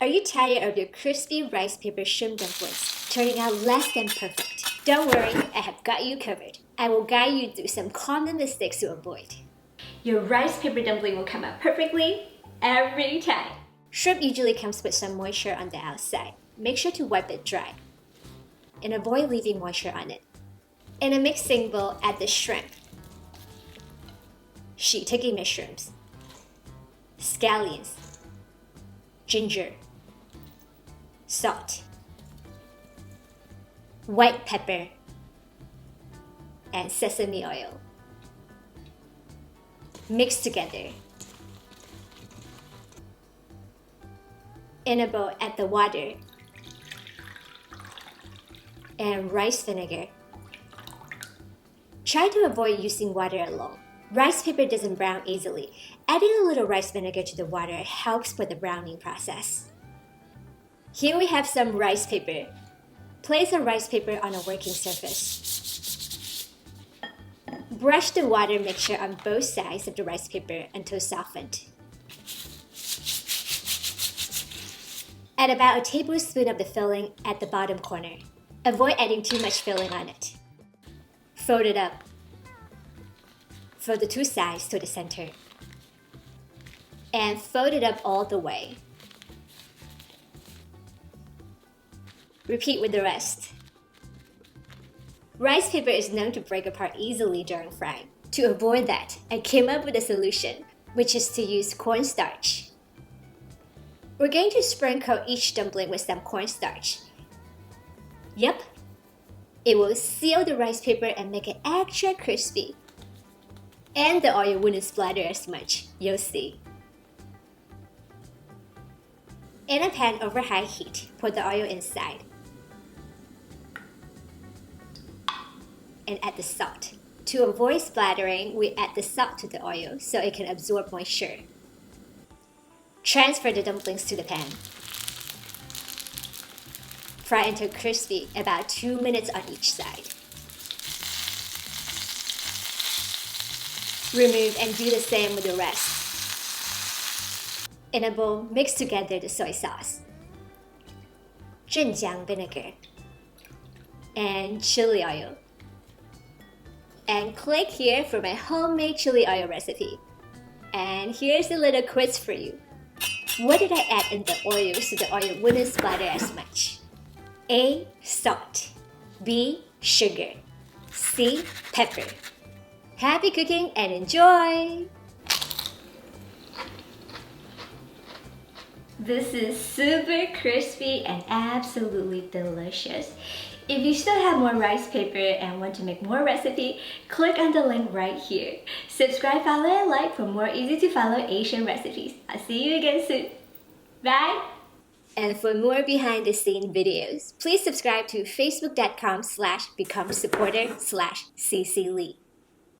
Are you tired of your crispy rice paper shrimp dumplings turning out less than perfect? Don't worry, I have got you covered. I will guide you through some common mistakes to avoid. Your rice paper dumpling will come out perfectly every time. Shrimp usually comes with some moisture on the outside. Make sure to wipe it dry and avoid leaving moisture on it. In a mixing bowl, add the shrimp, shiitake mushrooms, scallions, ginger, salt, white pepper, and sesame oil. Mix together. In a bowl, add the water and rice vinegar. Try to avoid using water alone. Rice paper doesn't brown easily. Adding a little rice vinegar to the water helps with the browning process. Here we have some rice paper. Place a rice paper on a working surface. Brush the water mixture on both sides of the rice paper until softened. Add about a tablespoon of the filling at the bottom corner. Avoid adding too much filling on it. Fold it up. Fold the two sides to the center. And fold it up all the way. Repeat with the rest. Rice paper is known to break apart easily during frying. To avoid that, I came up with a solution, which is to use cornstarch. We're going to sprinkle each dumpling with some cornstarch. Yep, it will seal the rice paper and make it extra crispy. And the oil wouldn't splatter as much, you'll see. In a pan over high heat, put the oil inside. And add the salt. To avoid splattering, we add the salt to the oil so it can absorb moisture. Transfer the dumplings to the pan. Fry until crispy, about 2 minutes on each side. Remove and do the same with the rest. In a bowl, mix together the soy sauce, Chinkiang vinegar, and chili oil. And click here for my homemade chili oil recipe. And here's a little quiz for you. What did I add in the oil so the oil wouldn't splatter as much? A. Salt. B. Sugar. C. Pepper. Happy cooking and enjoy! This is super crispy and absolutely delicious. If you still have more rice paper and want to make more recipe, click on the link right here. Subscribe, follow, and like for more easy to follow Asian recipes. I'll see you again soon. Bye! And for more behind the scene videos, please subscribe to facebook.com/becomesupporter/CiCi Lee.